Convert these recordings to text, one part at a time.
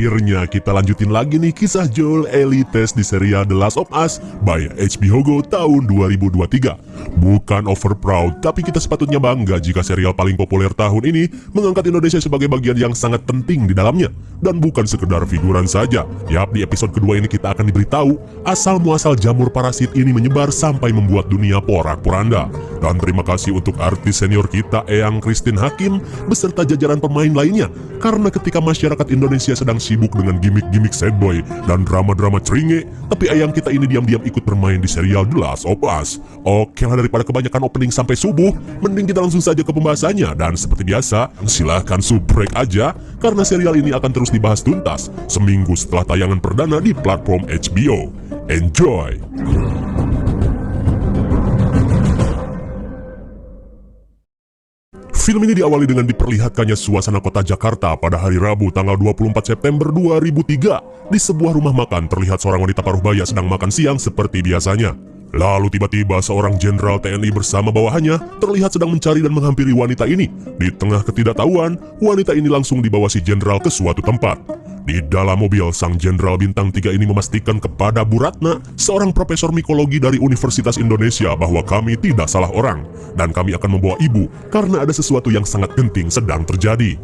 Akhirnya kita lanjutin lagi nih kisah Joel Ellie Tess di serial The Last of Us by HBO Go tahun 2023. Bukan over proud, tapi kita sepatutnya bangga jika serial paling populer tahun ini mengangkat Indonesia sebagai bagian yang sangat penting di dalamnya. Dan bukan sekedar figuran saja. Yap, di episode kedua ini kita akan diberitahu asal-muasal jamur parasit ini menyebar sampai membuat dunia porak-poranda. Dan terima kasih untuk artis senior kita Eyang Christine Hakim beserta jajaran pemain lainnya. Karena ketika masyarakat Indonesia sedang sibuk dengan gimmick-gimmick sad boy dan drama-drama ceringe, tapi Eyang kita ini diam-diam ikut bermain di serial The Last of Us. Oke lah, daripada kebanyakan opening sampai subuh, mending kita langsung saja ke pembahasannya. Dan seperti biasa, silahkan subrek aja, karena serial ini akan terus dibahas tuntas seminggu setelah tayangan perdana di platform HBO. Enjoy! Film ini diawali dengan diperlihatkannya suasana kota Jakarta pada hari Rabu tanggal 24 September 2003. Di sebuah rumah makan terlihat seorang wanita paruh baya sedang makan siang seperti biasanya. Lalu tiba-tiba seorang jenderal TNI bersama bawahannya terlihat sedang mencari dan menghampiri wanita ini. Di tengah ketidaktahuan, wanita ini langsung dibawa si jenderal ke suatu tempat. Di dalam mobil, sang jenderal bintang 3 ini memastikan kepada Bu Ratna, seorang profesor mikologi dari Universitas Indonesia, bahwa kami tidak salah orang dan kami akan membawa ibu karena ada sesuatu yang sangat penting sedang terjadi.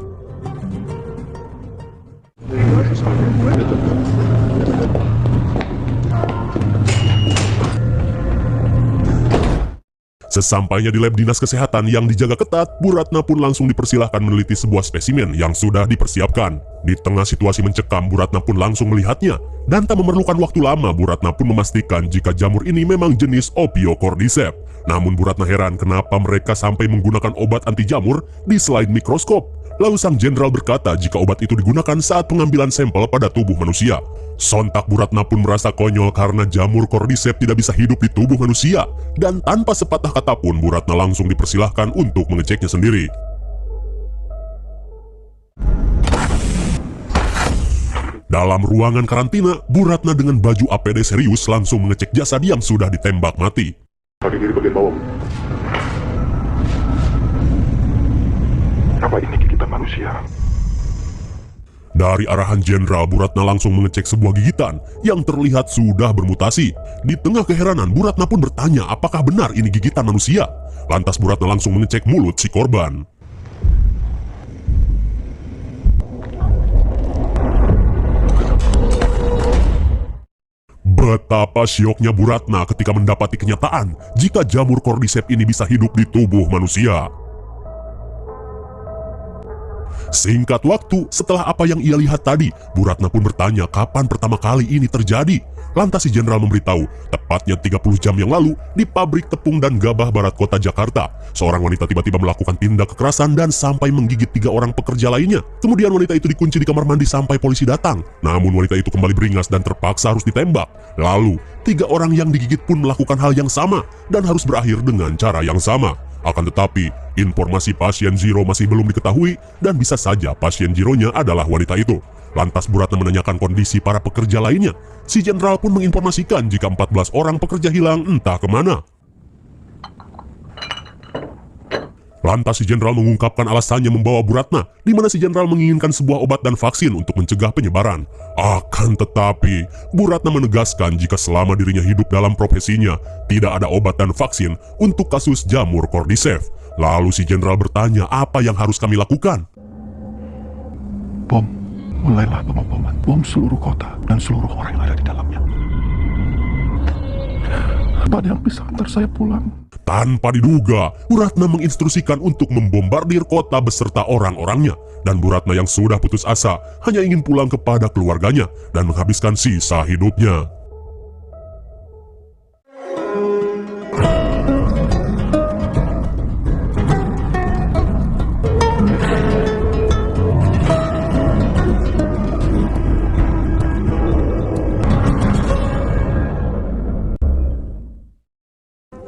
Sesampainya di lab dinas kesehatan yang dijaga ketat, Bu Ratna pun langsung dipersilahkan meneliti sebuah spesimen yang sudah dipersiapkan. Di tengah situasi mencekam, Bu Ratna pun langsung melihatnya. Dan tak memerlukan waktu lama, Bu Ratna pun memastikan jika jamur ini memang jenis Ophiocordyceps. Namun Bu Ratna heran kenapa mereka sampai menggunakan obat anti jamur di slide mikroskop. Lalu sang jenderal berkata jika obat itu digunakan saat pengambilan sampel pada tubuh manusia. Sontak Bu Ratna pun merasa konyol karena jamur cordyceps tidak bisa hidup di tubuh manusia. Dan tanpa sepatah kata pun Bu Ratna langsung dipersilahkan untuk mengeceknya sendiri. Dalam ruangan karantina, Bu Ratna dengan baju APD serius langsung mengecek jasad yang sudah ditembak mati. Kaki kiri bagian bawah. Apa ini gigitan manusia? Dari arahan jenderal, Bu Ratna langsung mengecek sebuah gigitan yang terlihat sudah bermutasi. Di tengah keheranan, Bu Ratna pun bertanya apakah benar ini gigitan manusia. Lantas Bu Ratna langsung mengecek mulut si korban. Betapa syoknya Bu Ratna ketika mendapati kenyataan jika jamur cordyceps ini bisa hidup di tubuh manusia. Singkat waktu, setelah apa yang ia lihat tadi, Bu Ratna pun bertanya kapan pertama kali ini terjadi. Lantas si jenderal memberitahu, tepatnya 30 jam yang lalu, di pabrik tepung dan gabah barat kota Jakarta, seorang wanita tiba-tiba melakukan tindak kekerasan dan sampai menggigit 3 orang pekerja lainnya. Kemudian wanita itu dikunci di kamar mandi sampai polisi datang. Namun wanita itu kembali beringas dan terpaksa harus ditembak. Lalu, 3 orang yang digigit pun melakukan hal yang sama dan harus berakhir dengan cara yang sama. Akan tetapi, informasi pasien Zero masih belum diketahui dan bisa saja pasien Zero-nya adalah wanita itu. Lantas Bu Ratna menanyakan kondisi para pekerja lainnya. Si jenderal pun menginformasikan jika 14 orang pekerja hilang entah kemana. Lantas si jenderal mengungkapkan alasannya membawa Bu Ratna, di mana si jenderal menginginkan sebuah obat dan vaksin untuk mencegah penyebaran. Akan tetapi, Bu Ratna menegaskan jika selama dirinya hidup dalam profesinya, tidak ada obat dan vaksin untuk kasus jamur cordyceps. Lalu si jenderal bertanya apa yang harus kami lakukan. Bom, mulailah pemaboman. Bom seluruh kota dan seluruh orang yang ada di dalamnya. Apa ada yang bisa antar saya pulang? Tanpa diduga, Bu Ratna menginstruksikan untuk membombardir kota beserta orang-orangnya. Dan Bu Ratna yang sudah putus asa hanya ingin pulang kepada keluarganya dan menghabiskan sisa hidupnya.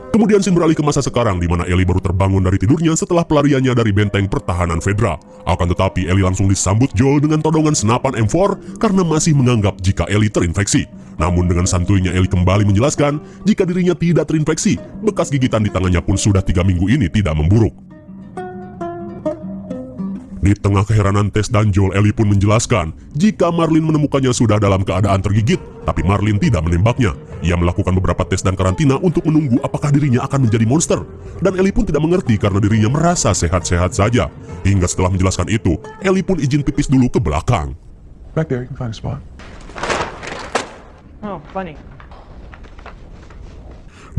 Kemudian scene beralih ke masa sekarang di mana Ellie baru terbangun dari tidurnya setelah pelariannya dari benteng pertahanan Fedra. Akan tetapi Ellie langsung disambut Joel dengan todongan senapan M4 karena masih menganggap jika Ellie terinfeksi. Namun dengan santuinya Ellie kembali menjelaskan jika dirinya tidak terinfeksi. Bekas gigitan di tangannya pun sudah 3 minggu ini tidak memburuk. Di tengah keheranan Tess dan Joel, Ellie pun menjelaskan jika Marlin menemukannya sudah dalam keadaan tergigit, tapi Marlin tidak menembaknya. Ia melakukan beberapa tes dan karantina untuk menunggu apakah dirinya akan menjadi monster. Dan Ellie pun tidak mengerti karena dirinya merasa sehat-sehat saja. Hingga setelah menjelaskan itu, Ellie pun izin pipis dulu ke belakang. Back there, you can find a spot. Oh, funny.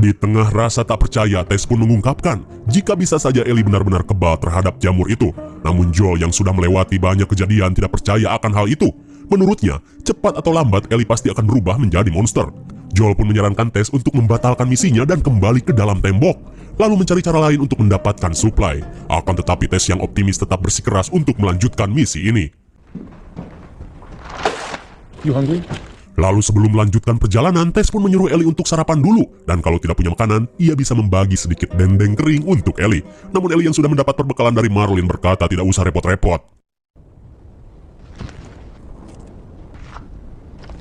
Di tengah rasa tak percaya, Tess pun mengungkapkan jika bisa saja Ellie benar-benar kebal terhadap jamur itu. Namun Joel yang sudah melewati banyak kejadian tidak percaya akan hal itu. Menurutnya, cepat atau lambat Ellie pasti akan berubah menjadi monster. Joel pun menyarankan Tess untuk membatalkan misinya dan kembali ke dalam tembok, lalu mencari cara lain untuk mendapatkan suplai. Akan tetapi Tess yang optimis tetap bersikeras untuk melanjutkan misi ini. You hungry? Lalu sebelum melanjutkan perjalanan, Tess pun menyuruh Ellie untuk sarapan dulu. Dan kalau tidak punya makanan, ia bisa membagi sedikit dendeng kering untuk Ellie. Namun Ellie yang sudah mendapat perbekalan dari Marlin berkata tidak usah repot-repot.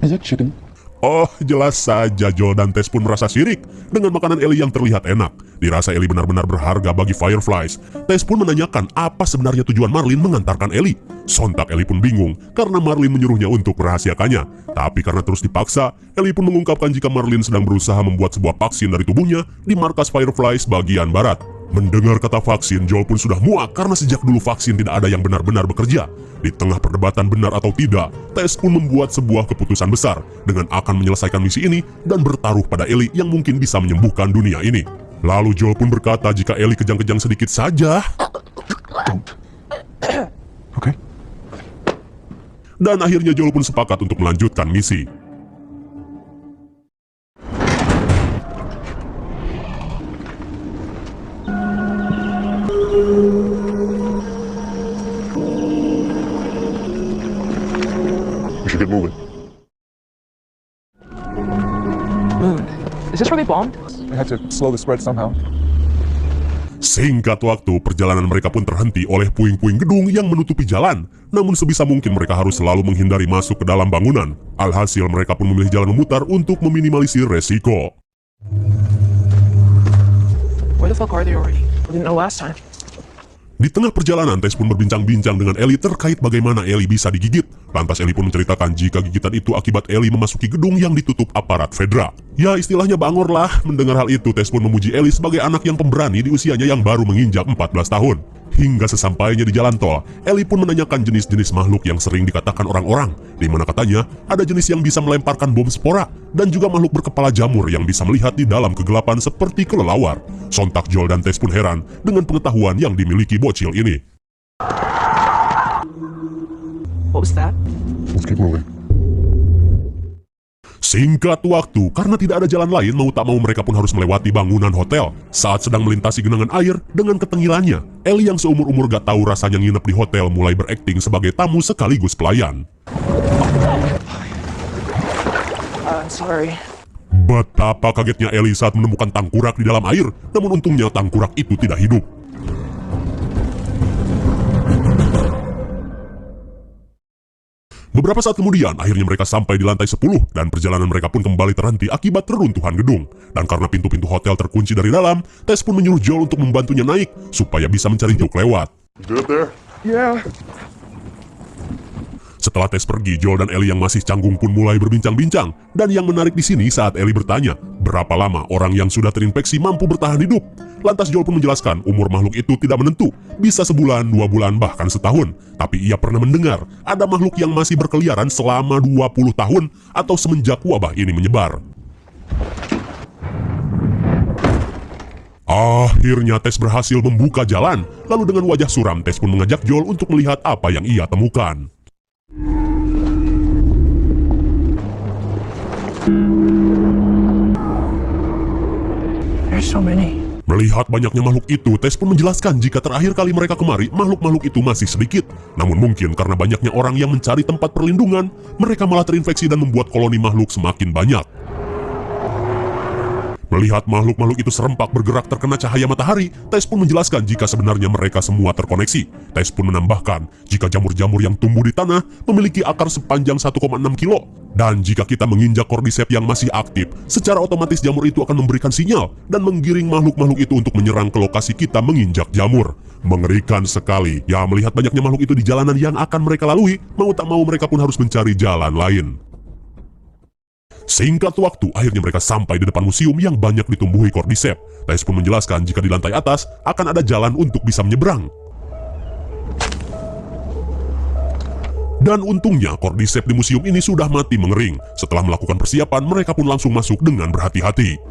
Is that chicken? Oh, jelas saja Joel dan Tess pun merasa sirik dengan makanan Ellie yang terlihat enak. Dirasa Ellie benar-benar berharga bagi Fireflies. Tess pun menanyakan apa sebenarnya tujuan Marlin mengantarkan Ellie. Sontak Ellie pun bingung karena Marlin menyuruhnya untuk merahasiakannya. Tapi karena terus dipaksa, Ellie pun mengungkapkan jika Marlin sedang berusaha membuat sebuah vaksin dari tubuhnya di markas Fireflies bagian barat. Mendengar kata vaksin, Joel pun sudah muak karena sejak dulu vaksin tidak ada yang benar-benar bekerja. Di tengah perdebatan benar atau tidak, Tess pun membuat sebuah keputusan besar dengan akan menyelesaikan misi ini dan bertaruh pada Ellie yang mungkin bisa menyembuhkan dunia ini. Lalu Joel pun berkata jika Ellie kejang-kejang sedikit saja, Don't. Okay. dan akhirnya Joel pun sepakat untuk melanjutkan misi. We should get moving. Moon. Is this where they bombed? We had to slow the spread somehow. Singkat waktu, perjalanan mereka pun terhenti oleh puing-puing gedung yang menutupi jalan. Namun sebisa mungkin mereka harus selalu menghindari masuk ke dalam bangunan. Alhasil mereka pun memilih jalan memutar untuk meminimalisir resiko. Where the fuck are they already? I didn't know last time. Di tengah perjalanan, Tess pun berbincang-bincang dengan Ellie terkait bagaimana Ellie bisa digigit. Lantas Ellie pun menceritakan jika gigitan itu akibat Ellie memasuki gedung yang ditutup aparat Fedra. Ya istilahnya bangor lah. Mendengar hal itu, Tess pun memuji Ellie sebagai anak yang pemberani di usianya yang baru menginjak 14 tahun. Hingga sesampainya di jalan tol, Ellie pun menanyakan jenis-jenis makhluk yang sering dikatakan orang-orang, di mana katanya ada jenis yang bisa melemparkan bom spora, dan juga makhluk berkepala jamur yang bisa melihat di dalam kegelapan seperti kelelawar. Sontak Joel dan Tess pun heran dengan pengetahuan yang dimiliki bocil ini. What was that? Let's keep moving. Singkat waktu, karena tidak ada jalan lain, mau tak mau mereka pun harus melewati bangunan hotel. Saat sedang melintasi genangan air dengan ketengilannya, Ellie yang seumur-umur gak tahu rasanya nginep di hotel mulai berakting sebagai tamu sekaligus pelayan. Sorry. Betapa kagetnya Ellie saat menemukan tangkurak di dalam air, namun untungnya tangkurak itu tidak hidup. Beberapa saat kemudian, akhirnya mereka sampai di lantai 10 dan perjalanan mereka pun kembali terhenti akibat reruntuhan gedung. Dan karena pintu-pintu hotel terkunci dari dalam, Tess pun menyuruh Joel untuk membantunya naik supaya bisa mencari Joel lewat. You good there? Yeah. Setelah Tess pergi, Joel dan Ellie yang masih canggung pun mulai berbincang-bincang. Dan yang menarik di sini saat Ellie bertanya, berapa lama orang yang sudah terinfeksi mampu bertahan hidup? Lantas Joel pun menjelaskan, umur makhluk itu tidak menentu, bisa sebulan, 2 bulan, bahkan setahun. Tapi ia pernah mendengar, ada makhluk yang masih berkeliaran selama 20 tahun atau semenjak wabah ini menyebar. Akhirnya Tess berhasil membuka jalan. Lalu dengan wajah suram, Tess pun mengajak Joel untuk melihat apa yang ia temukan. There's so many. Melihat banyaknya makhluk itu, Tess pun menjelaskan jika terakhir kali mereka kemari, makhluk-makhluk itu masih sedikit. Namun mungkin karena banyaknya orang yang mencari tempat perlindungan, mereka malah terinfeksi dan membuat koloni makhluk semakin banyak. Melihat makhluk-makhluk itu serempak bergerak terkena cahaya matahari, Tess pun menjelaskan jika sebenarnya mereka semua terkoneksi. Tess pun menambahkan jika jamur-jamur yang tumbuh di tanah memiliki akar sepanjang 1,6 kilo. Dan jika kita menginjak cordyceps yang masih aktif, secara otomatis jamur itu akan memberikan sinyal dan menggiring makhluk-makhluk itu untuk menyerang ke lokasi kita menginjak jamur. Mengerikan sekali. Ya, melihat banyaknya makhluk itu di jalanan yang akan mereka lalui, mau tak mau mereka pun harus mencari jalan lain. Singkat waktu, akhirnya mereka sampai di depan museum yang banyak ditumbuhi Cordyceps. Tess pun menjelaskan jika di lantai atas akan ada jalan untuk bisa menyeberang. Dan untungnya Cordyceps di museum ini sudah mati mengering. Setelah melakukan persiapan, mereka pun langsung masuk dengan berhati-hati.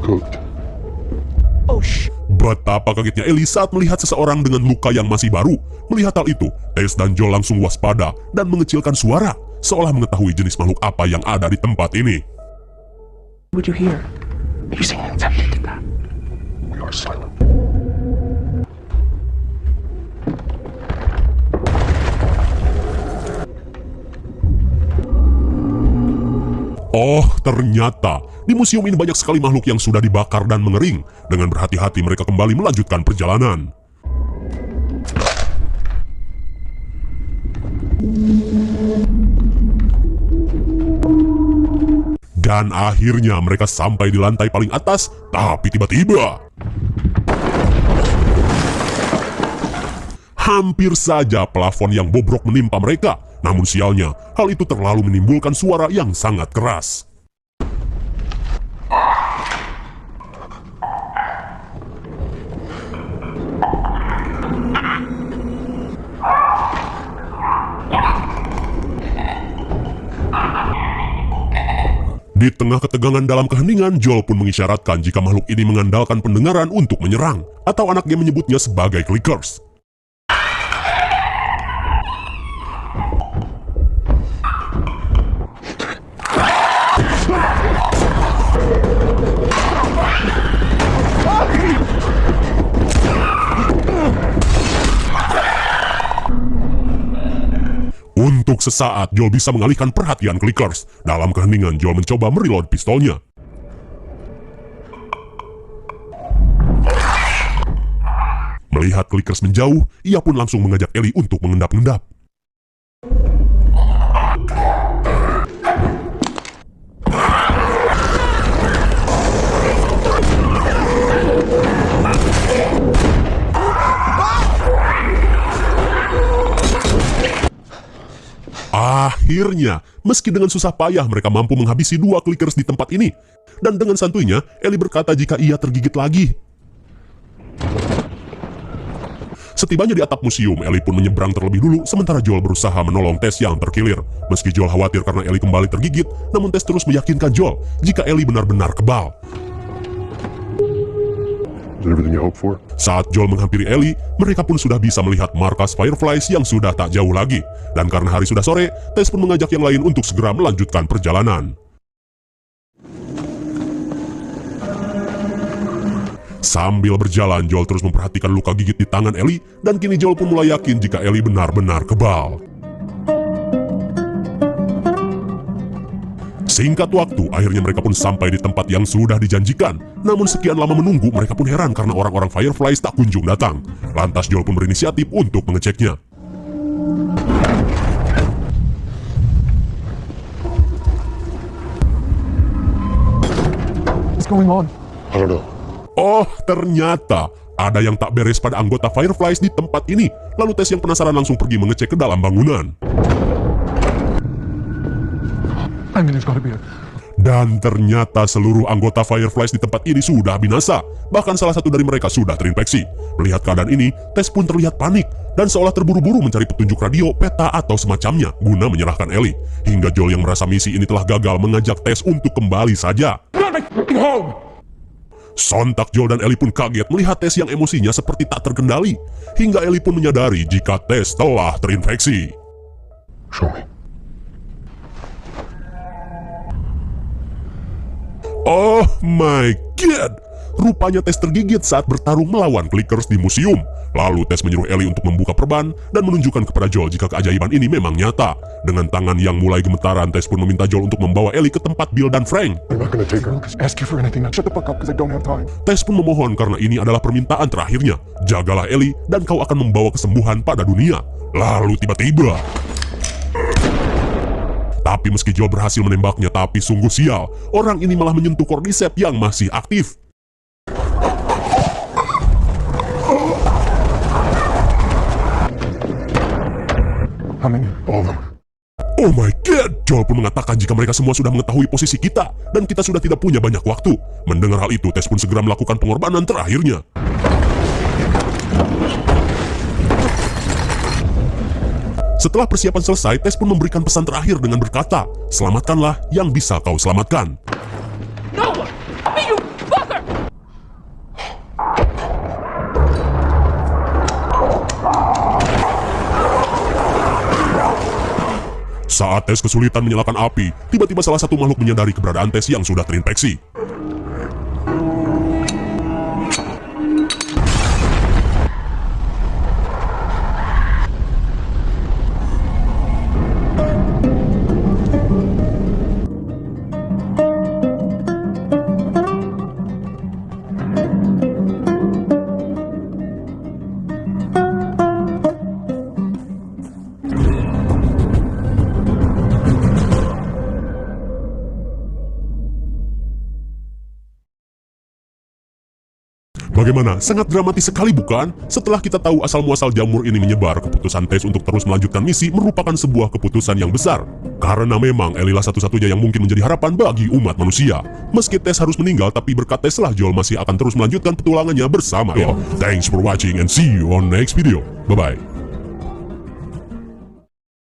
Cooked. Oh, shh. Betapa kagetnya Ellie saat melihat seseorang dengan luka yang masih baru. Melihat hal itu, Tess dan Joel langsung waspada dan mengecilkan suara, seolah mengetahui jenis makhluk apa yang ada di tempat ini. What'd you hear? Using attempted to that. We are silent. Oh, ternyata di museum ini banyak sekali makhluk yang sudah dibakar dan mengering. Dengan berhati-hati mereka kembali melanjutkan perjalanan. Dan akhirnya mereka sampai di lantai paling atas, tapi tiba-tiba hampir saja plafon yang bobrok menimpa mereka. Namun sialnya, hal itu terlalu menimbulkan suara yang sangat keras. Di tengah ketegangan dalam keheningan, Joel pun mengisyaratkan jika makhluk ini mengandalkan pendengaran untuk menyerang, atau anak game menyebutnya sebagai clickers. Untuk sesaat, Joel bisa mengalihkan perhatian clickers. Dalam keheningan, Joel mencoba mereload pistolnya. Melihat clickers menjauh, ia pun langsung mengajak Ellie untuk mengendap-endap. Akhirnya, meski dengan susah payah mereka mampu menghabisi 2 clickers di tempat ini. Dan dengan santuinya, Ellie berkata jika ia tergigit lagi. Setibanya di atap museum, Ellie pun menyeberang terlebih dulu, sementara Joel berusaha menolong Tess yang terkilir. Meski Joel khawatir karena Ellie kembali tergigit, namun Tess terus meyakinkan Joel jika Ellie benar-benar kebal. Is it everything you hoped for? Saat Joel menghampiri Ellie, mereka pun sudah bisa melihat markas Fireflies yang sudah tak jauh lagi. Dan karena hari sudah sore, Tess pun mengajak yang lain untuk segera melanjutkan perjalanan. Sambil berjalan, Joel terus memperhatikan luka gigit di tangan Ellie, dan kini Joel pun mulai yakin jika Ellie benar-benar kebal. Singkat waktu, akhirnya mereka pun sampai di tempat yang sudah dijanjikan. Namun sekian lama menunggu, mereka pun heran karena orang-orang Fireflies tak kunjung datang. Lantas Joel pun berinisiatif untuk mengeceknya. What's going on? I don't know. Oh, ternyata ada yang tak beres pada anggota Fireflies di tempat ini. Lalu Tess yang penasaran langsung pergi mengecek ke dalam bangunan. I mean, there's gotta be a... Dan ternyata seluruh anggota Fireflies di tempat ini sudah binasa. Bahkan salah satu dari mereka sudah terinfeksi. Melihat keadaan ini, Tess pun terlihat panik dan seolah terburu-buru mencari petunjuk radio, peta, atau semacamnya guna menyerahkan Ellie. Hingga Joel yang merasa misi ini telah gagal mengajak Tess untuk kembali saja. Sontak Joel dan Ellie pun kaget melihat Tess yang emosinya seperti tak terkendali. Hingga Ellie pun menyadari jika Tess telah terinfeksi. Show me. Oh my god! Rupanya Tess tergigit saat bertarung melawan clickers di museum. Lalu Tess menyuruh Ellie untuk membuka perban dan menunjukkan kepada Joel jika keajaiban ini memang nyata. Dengan tangan yang mulai gemetaran, Tess pun meminta Joel untuk membawa Ellie ke tempat Bill dan Frank. I'm not gonna take her. Just ask you for anything now. Shut the fuck up, because I don't have time. Tess pun memohon karena ini adalah permintaan terakhirnya. Jagalah Ellie dan kau akan membawa kesembuhan pada dunia. Lalu tiba-tiba, Tapi meski Joel berhasil menembaknya, tapi sungguh sial, orang ini malah menyentuh Cordyceps yang masih aktif. How many? All of them. Oh my god, Joel pun mengatakan jika mereka semua sudah mengetahui posisi kita, dan kita sudah tidak punya banyak waktu. Mendengar hal itu, Tess pun segera melakukan pengorbanan terakhirnya. Setelah persiapan selesai, Tess pun memberikan pesan terakhir dengan berkata, "Selamatkanlah yang bisa kau selamatkan." No one! Me, you fucker! Saat Tess kesulitan menyalakan api, tiba-tiba salah satu makhluk menyadari keberadaan Tess yang sudah terinfeksi. Bagaimana? Sangat dramatis sekali bukan? Setelah kita tahu asal-muasal jamur ini menyebar, keputusan Tess untuk terus melanjutkan misi merupakan sebuah keputusan yang besar. Karena memang Ellie lah satu-satunya yang mungkin menjadi harapan bagi umat manusia. Meski Tess harus meninggal, tapi berkat Tess lah Joel masih akan terus melanjutkan petualangannya bersama Elle. Thanks for watching and see you on next video. Bye-bye.